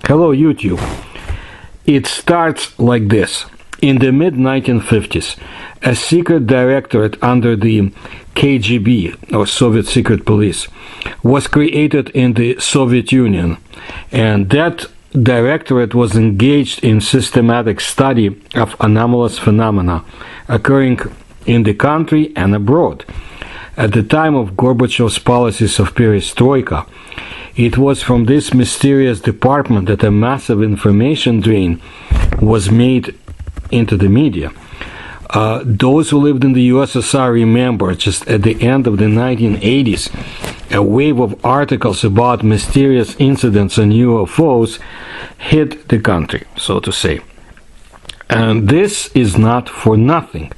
Hello, YouTube. It starts like this. In the mid-1950s, a secret directorate under the KGB, or Soviet Secret Police, was created in the Soviet Union, and that directorate was engaged in systematic study of anomalous phenomena occurring in the country and abroad. At the time of Gorbachev's policies of perestroika, it was from this mysterious department that a massive information drain was made into the media. Those who lived in the USSR remember just at the end of the 1980s, a wave of articles about mysterious incidents and UFOs hit the country, so to say. And this is not for nothing.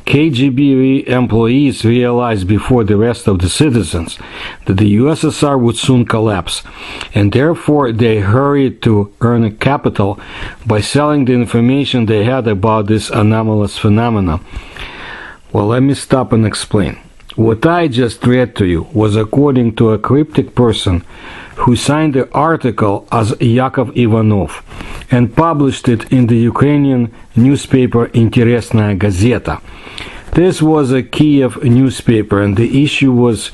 KGB employees realized before the rest of the citizens that the USSR would soon collapse, and therefore they hurried to earn a capital by selling the information they had about this anomalous phenomena. Well, let me stop and explain. What I just read to you was according to a cryptic person who signed the article as Yakov Ivanov and published it in the Ukrainian newspaper Interesnaya Gazeta. This was a Kiev newspaper, and the issue was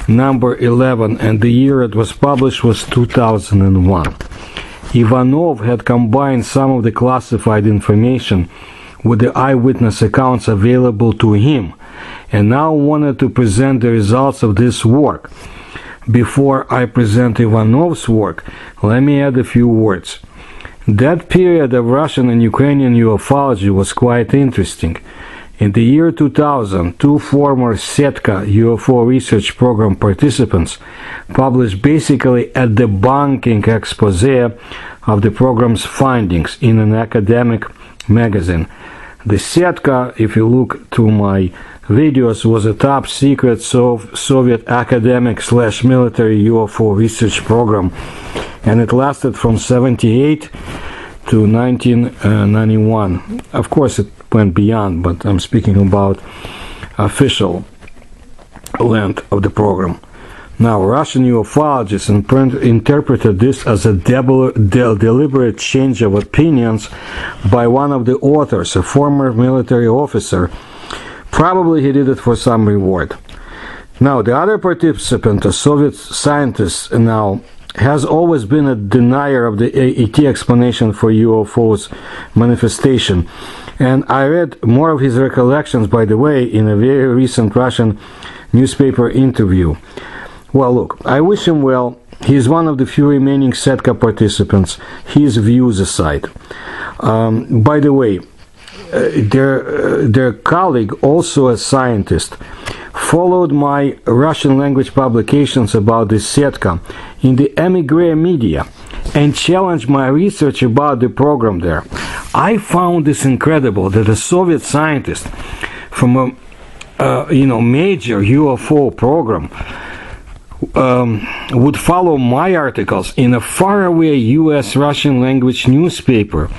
number 11, and the year it was published was 2001. Ivanov had combined some of the classified information with the eyewitness accounts available to him, and now wanted to present the results of this work. Before I present Ivanov's work, let me add a few words. That period of Russian and Ukrainian ufology was quite interesting. In the year 2000, two former Setka UFO research program participants published basically a debunking expose of the program's findings in an academic magazine. The Setka, if you look to my videos, was a top secret Soviet academic/military UFO research program, and it lasted from 78 to 1991. Of course, it went beyond, but I'm speaking about official length of the program. Now, Russian ufologists interpreted this as a deliberate change of opinions by one of the authors, a former military officer. Probably he did it for some reward. Now, the other participant, a Soviet scientist, now has always been a denier of the ET explanation for UFOs manifestation. And I read more of his recollections, by the way, in a very recent Russian newspaper interview. Well, look, I wish him well. He is one of the few remaining Setka participants, his views aside. By the way, their colleague, also a scientist, followed my Russian language publications about the Setka in the emigre media and challenged my research about the program there. I found this incredible that a Soviet scientist from a major UFO program would follow my articles in a faraway US Russian language newspaper,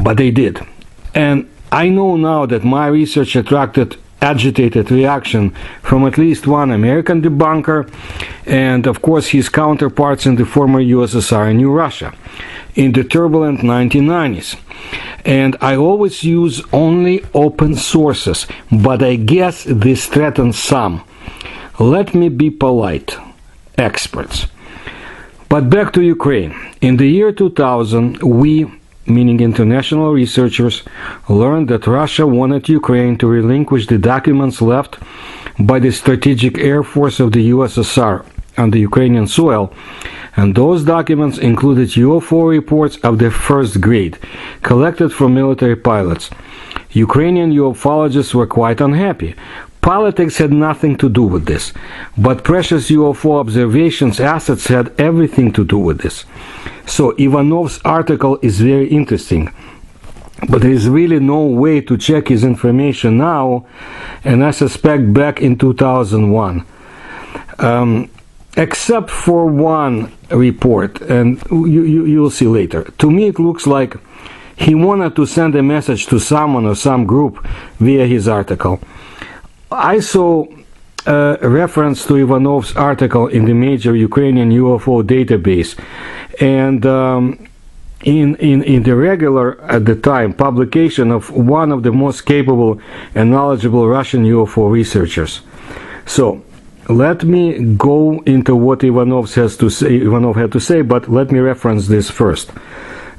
but they did. And I know now that my research attracted agitated reaction from at least one American debunker and, of course, his counterparts in the former USSR and New Russia in the turbulent 1990s. And I always use only open sources, but I guess this threatens some. Let me be polite, experts. But back to Ukraine. In the year 2000, we, meaning international researchers, learned that Russia wanted Ukraine to relinquish the documents left by the Strategic Air Force of the USSR on the Ukrainian soil, and those documents included UFO reports of the first grade, collected from military pilots. Ukrainian ufologists were quite unhappy. Politics had nothing to do with this, but precious UFO observations assets had everything to do with this. So Ivanov's article is very interesting, but there is really no way to check his information now, and I suspect back in 2001. Except for one report, and you'll see later. To me it looks like he wanted to send a message to someone or some group via his article. I saw a reference to Ivanov's article in the major Ukrainian UFO database, and in the regular, at the time, publication of one of the most capable and knowledgeable Russian UFO researchers. So, let me go into what Ivanov had to say, but let me reference this first.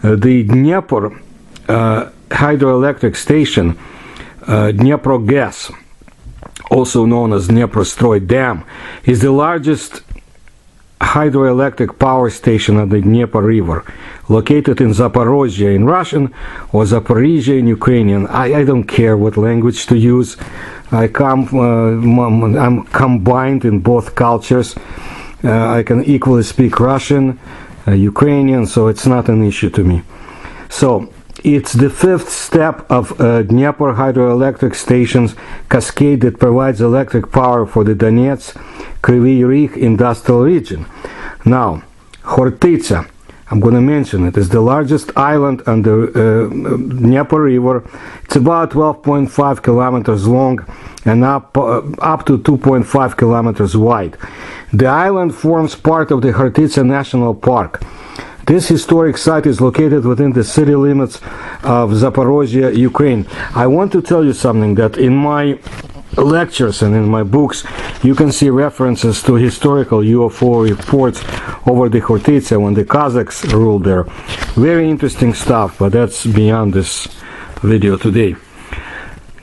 The Dnieper hydroelectric station, Dnieprogas, also known as Dnieprostroy Dam, is the largest hydroelectric power station on the Dnieper River, located in Zaporozhye in Russian or Zaporozhye in Ukrainian. I don't care what language to use. I'm combined in both cultures. I can equally speak Russian, Ukrainian, so it's not an issue to me. So, it's the fifth step of Dnieper hydroelectric station's cascade that provides electric power for the Donetsk Kryvyi Rih industrial region. Now, Hortica, I'm going to mention it, is the largest island on the Dnieper River. It's about 12.5 kilometers long and up to 2.5 kilometers wide. The island forms part of the Hortica National Park. This historic site is located within the city limits of Zaporozhye, Ukraine. I want to tell you something, that in my lectures and in my books you can see references to historical UFO reports over the Hortica when the Kazakhs ruled there. Very interesting stuff, but that's beyond this video today.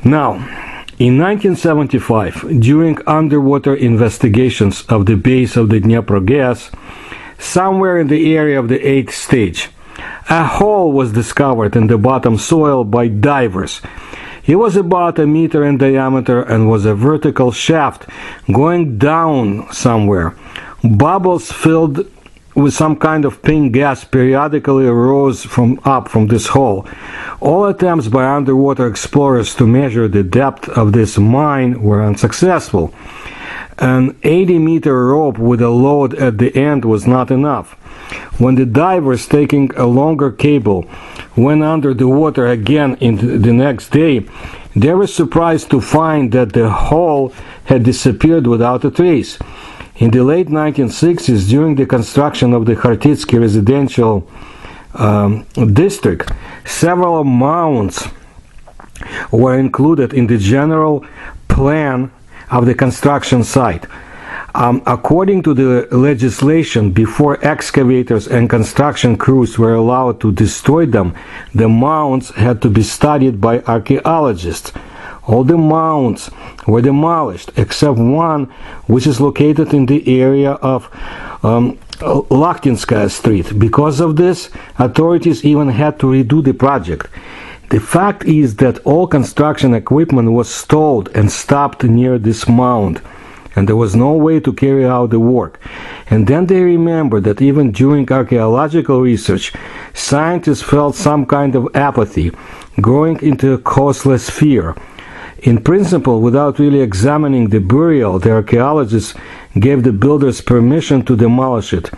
Now, in 1975, during underwater investigations of the base of the Dnieprogas, somewhere in the area of the 8th stage, a hole was discovered in the bottom soil by divers. It was about a meter in diameter and was a vertical shaft going down somewhere. Bubbles filled with some kind of pink gas periodically arose from this hole. All attempts by underwater explorers to measure the depth of this mine were unsuccessful. An 80-meter rope with a load at the end was not enough. When the divers, taking a longer cable, went under the water again in the next day, they were surprised to find that the hole had disappeared without a trace. In the late 1960s, during the construction of the Hortitsky residential district, several mounds were included in the general plan of the construction site. According to the legislation, before excavators and construction crews were allowed to destroy them, the mounds had to be studied by archaeologists. All the mounds were demolished except one, which is located in the area of Lakhtinskaya Street. Because of this, authorities even had to redo the project. The fact is that all construction equipment was stalled and stopped near this mound, and there was no way to carry out the work. And then they remembered that even during archaeological research, scientists felt some kind of apathy, growing into a causeless fear. In principle, without really examining the burial, the archaeologists gave the builders permission to demolish it.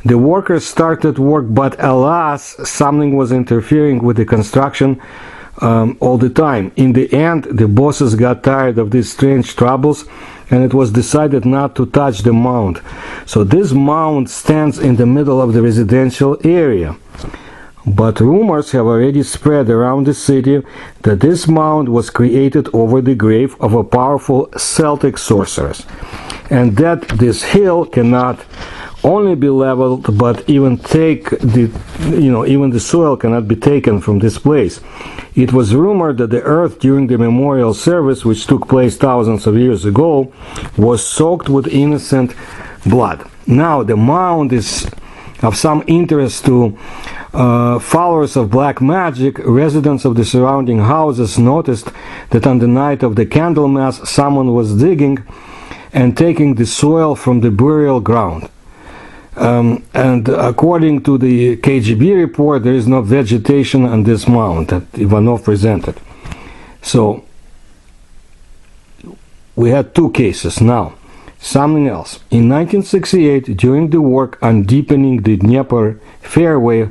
The workers started work, but alas, something was interfering with the construction all the time. In the end, the bosses got tired of these strange troubles, and it was decided not to touch the mound. So this mound stands in the middle of the residential area. But rumors have already spread around the city that this mound was created over the grave of a powerful Celtic sorceress, and that this hill cannot only be leveled, but even even the soil cannot be taken from this place. It was rumored that the earth during the memorial service, which took place thousands of years ago, was soaked with innocent blood. Now, the mound is of some interest to followers of black magic. Residents of the surrounding houses noticed that on the night of the Candlemas, someone was digging and taking the soil from the burial ground. And according to the KGB report, there is no vegetation on this mound that Ivanov presented. So, we had two cases. Now, something else. In 1968, during the work on deepening the Dnieper fairway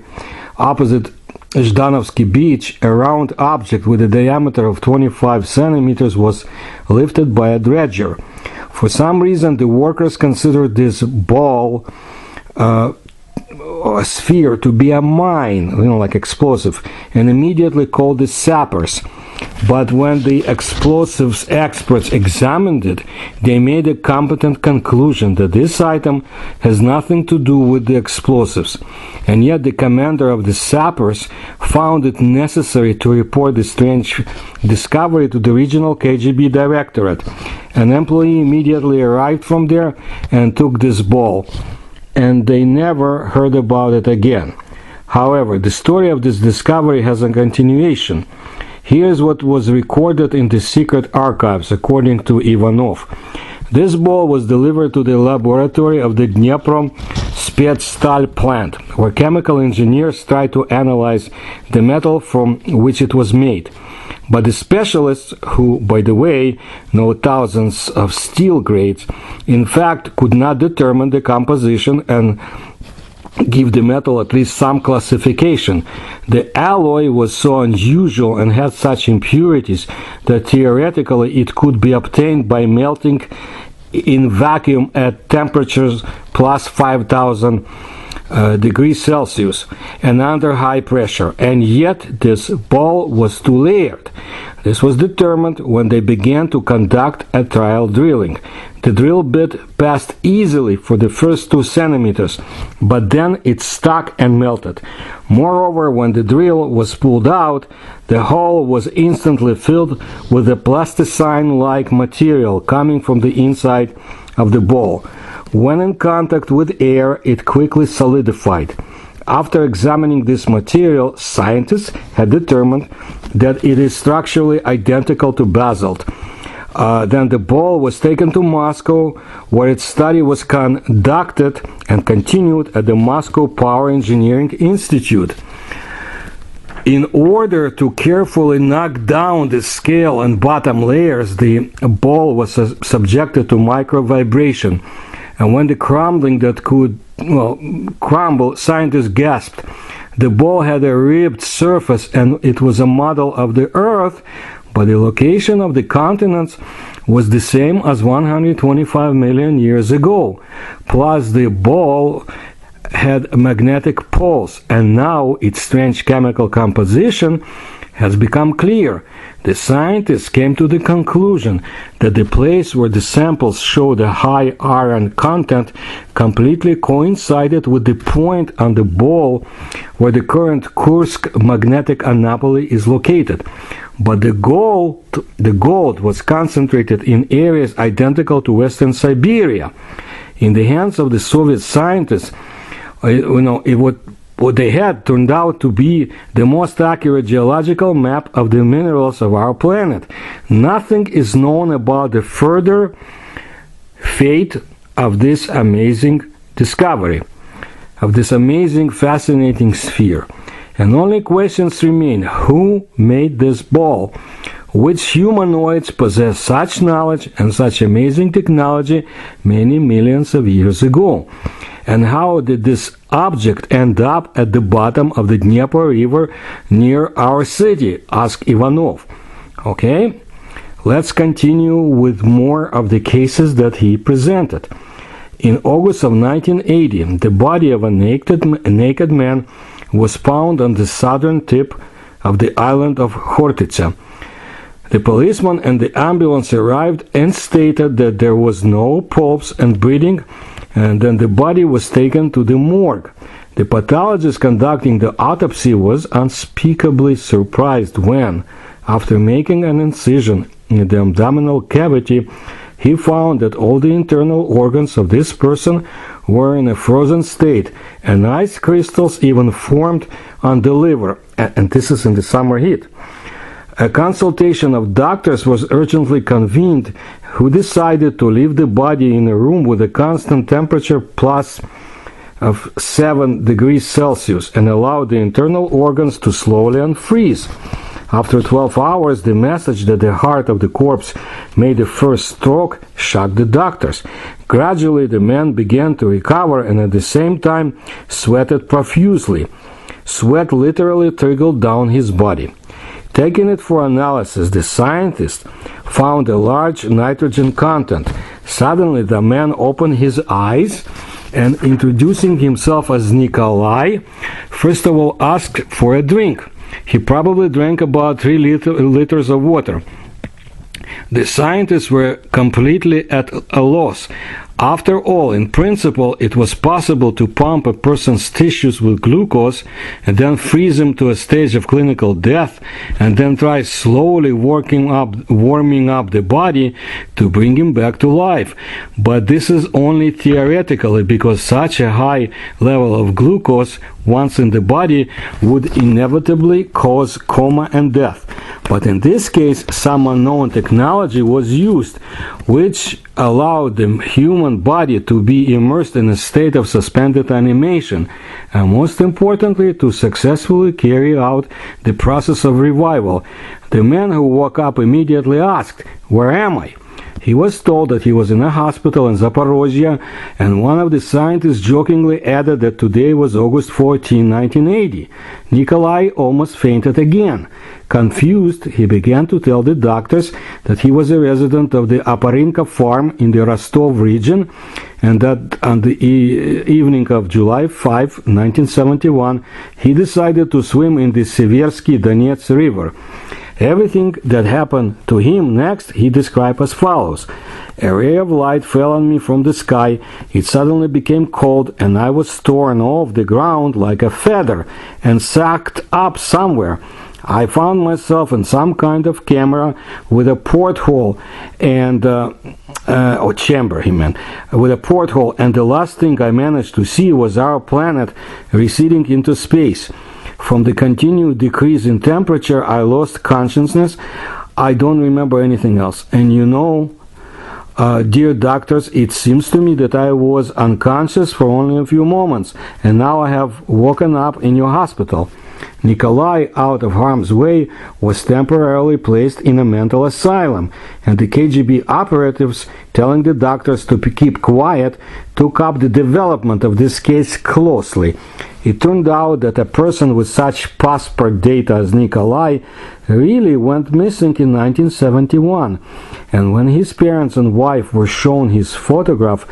opposite Zhdanovsky Beach, a round object with a diameter of 25 centimeters was lifted by a dredger. For some reason, the workers considered this ball sphere to be a mine, like explosive, and immediately called it sappers. But when the explosives experts examined it, they made a competent conclusion that this item has nothing to do with the explosives. And yet the commander of the sappers found it necessary to report the strange discovery to the regional KGB directorate. An employee immediately arrived from there and took this ball, and they never heard about it again. However, the story of this discovery has a continuation. Here's what was recorded in the secret archives, according to Ivanov. This ball was delivered to the laboratory of the Dnipro Spetstal plant, where chemical engineers tried to analyze the metal from which it was made. But the specialists, who, by the way, know thousands of steel grades, in fact could not determine the composition and give the metal at least some classification. The alloy was so unusual and had such impurities that theoretically it could be obtained by melting in vacuum at temperatures plus 5,000 degrees Celsius and under high pressure, and yet this ball was too layered. This was determined when they began to conduct a trial drilling. The drill bit passed easily for the first 2 centimeters, but then it stuck and melted. Moreover, when the drill was pulled out, the hole was instantly filled with a plasticine-like material coming from the inside of the ball. When in contact with air, it quickly solidified. After examining this material, scientists had determined that it is structurally identical to basalt. Then the ball was taken to Moscow, where its study was conducted and continued at the Moscow Power Engineering Institute. In order to carefully knock down the scale and bottom layers, the ball was subjected to micro-vibration. And when the crumbling that could crumble, scientists gasped. The ball had a ribbed surface and it was a model of the Earth, but the location of the continents was the same as 125 million years ago. Plus the ball had magnetic poles, and now its strange chemical composition has become clear. The scientists came to the conclusion that the place where the samples showed a high iron content completely coincided with the point on the ball where the current Kursk magnetic anomaly is located. But the gold was concentrated in areas identical to Western Siberia. In the hands of the Soviet scientists, what they had turned out to be the most accurate geological map of the minerals of our planet. Nothing is known about the further fate of this amazing discovery, of this amazing, fascinating sphere. And only questions remain: who made this ball? Which humanoids possess such knowledge and such amazing technology many millions of years ago? And how did this object end up at the bottom of the Dnieper River near our city? Asked Ivanov. Okay, let's continue with more of the cases that he presented. In August of 1980, the body of a naked man was found on the southern tip of the island of Hortica. The policeman and the ambulance arrived and stated that there was no pulse and breathing, and then the body was taken to the morgue. The pathologist conducting the autopsy was unspeakably surprised when, after making an incision in the abdominal cavity, he found that all the internal organs of this person were in a frozen state, and ice crystals even formed on the liver, and this is in the summer heat. A consultation of doctors was urgently convened, who decided to leave the body in a room with a constant temperature plus of 7 degrees Celsius and allow the internal organs to slowly unfreeze. After 12 hours, the message that the heart of the corpse made the first stroke shocked the doctors. Gradually, the man began to recover and at the same time sweated profusely. Sweat literally trickled down his body. Taking it for analysis, the scientist found a large nitrogen content. Suddenly, the man opened his eyes and introducing himself as Nikolai, first of all asked for a drink. He probably drank about 3 liters of water. The scientists were completely at a loss. After all, in principle, it was possible to pump a person's tissues with glucose and then freeze him to a stage of clinical death and then try slowly warming up the body to bring him back to life. But this is only theoretically, because such a high level of glucose once in the body would inevitably cause coma and death. But in this case, some unknown technology was used, which allowed the human body to be immersed in a state of suspended animation, and most importantly, to successfully carry out the process of revival. The man who woke up immediately asked, "Where am I?" He was told that he was in a hospital in Zaporozhye, and one of the scientists jokingly added that today was August 14, 1980. Nikolai almost fainted again. Confused, he began to tell the doctors that he was a resident of the Aparinka farm in the Rostov region, and that on the evening of July 5, 1971, he decided to swim in the Seversky Donets River. Everything that happened to him next he described as follows. A ray of light fell on me from the sky. It suddenly became cold, and I was torn off the ground like a feather and sucked up somewhere. I found myself in some kind of camera with a porthole and or chamber, he meant, with a porthole, and the last thing I managed to see was our planet receding into space. From the continued decrease in temperature, I lost consciousness. I don't remember anything else. And you know, dear doctors, it seems to me that I was unconscious for only a few moments, and now I have woken up in your hospital. Nikolai, out of harm's way, was temporarily placed in a mental asylum, and the KGB operatives, telling the doctors to keep quiet, took up the development of this case closely. It turned out that a person with such passport data as Nikolai really went missing in 1971, and when his parents and wife were shown his photograph,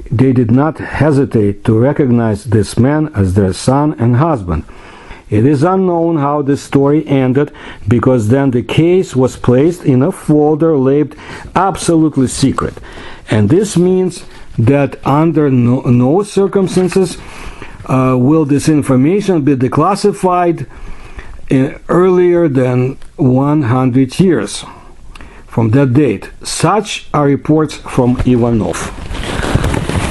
they did not hesitate to recognize this man as their son and husband. It is unknown how this story ended, because then the case was placed in a folder labeled absolutely secret. And this means that under no circumstances will this information be declassified earlier than 100 years from that date. Such are reports from Ivanov.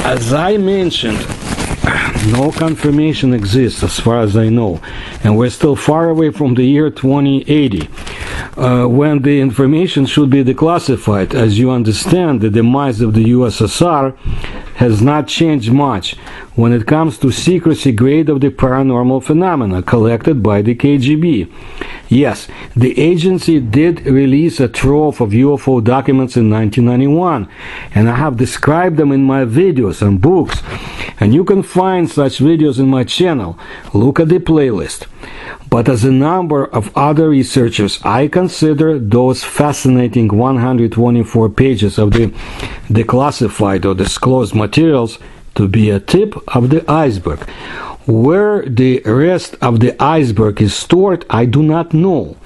As I mentioned, no confirmation exists as far as I know, and we're still far away from the year 2080, when the information should be declassified. As you understand, the demise of the USSR has not changed much when it comes to secrecy grade of the paranormal phenomena collected by the KGB. Yes, the agency did release a trove of UFO documents in 1991, and I have described them in my videos and books, and you can find such videos in my channel. Look at the playlist. But as a number of other researchers, I consider those fascinating 124 pages of the declassified or disclosed materials to be a tip of the iceberg. Where the rest of the iceberg is stored, I do not know.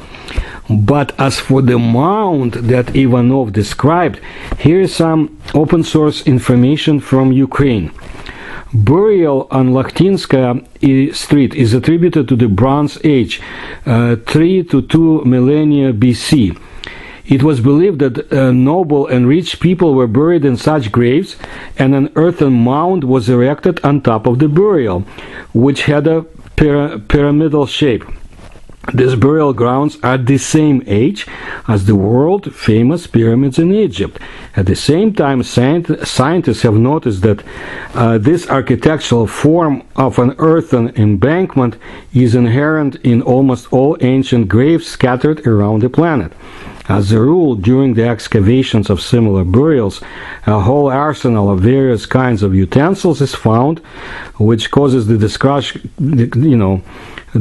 But as for the mound that Ivanov described, here is some open source information from Ukraine. Burial on Lakhtinskaya Street is attributed to the Bronze Age, 3 to 2 millennia BC. It was believed that noble and rich people were buried in such graves, and an earthen mound was erected on top of the burial, which had a pyramidal shape. These burial grounds are the same age as the world-famous pyramids in Egypt. At the same time, scientists have noticed that this architectural form of an earthen embankment is inherent in almost all ancient graves scattered around the planet. As a rule, during the excavations of similar burials, a whole arsenal of various kinds of utensils is found, which causes the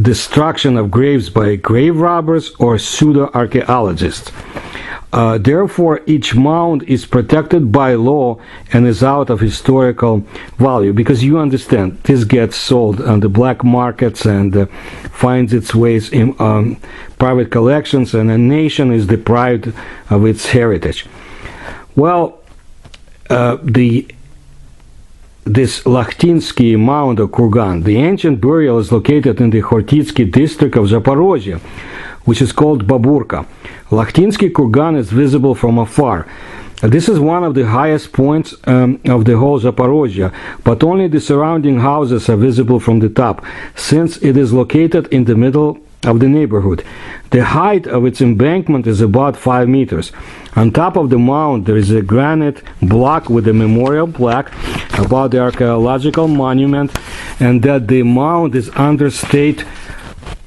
destruction of graves by grave robbers or pseudo-archaeologists. Therefore, each mound is protected by law and is out of historical value, because you understand this gets sold on the black markets and finds its ways in private collections, and a nation is deprived of its heritage. Well, this Lakhtinsky mound or kurgan, the ancient burial, is located in the Hortica district of Zaporozhye, which is called Baburka. Lakhtinsky kurgan is visible from afar. This is one of the highest points of the whole Zaporozhye, but only the surrounding houses are visible from the top, since it is located in the middle of the neighborhood. The height of its embankment is about 5 meters. On top of the mound there is a granite block with a memorial plaque about the archaeological monument, and that the mound is under state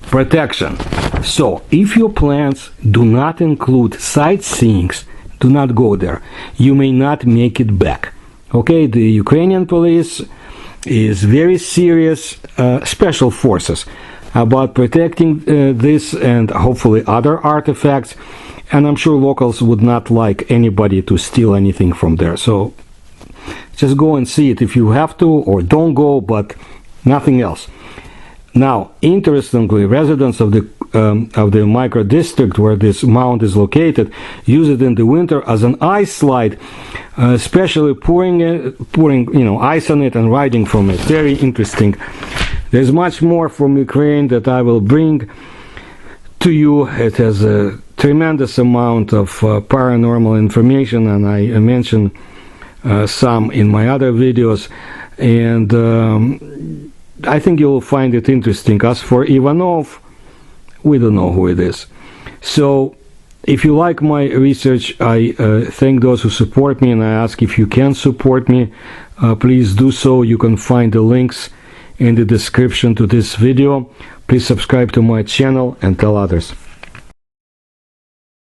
protection. So, if your plans do not include sightseeing, do not go there. You may not make it back. Okay, the Ukrainian police is very serious, special forces, about protecting this and hopefully other artifacts, and I'm sure locals would not like anybody to steal anything from there. So, just go and see it if you have to, or don't go, but nothing else. Now, interestingly, residents of the micro district where this mound is located use it in the winter as an ice slide, especially pouring ice on it and riding from it. Very interesting. There's much more from Ukraine that I will bring to you. It has a tremendous amount of paranormal information, and I mentioned some in my other videos, and I think you'll find it interesting. As for Ivanov, we don't know who it is. So, if you like my research, I thank those who support me, and I ask if you can support me, please do so. You can find the links in the description to this video. Please subscribe to my channel and tell others.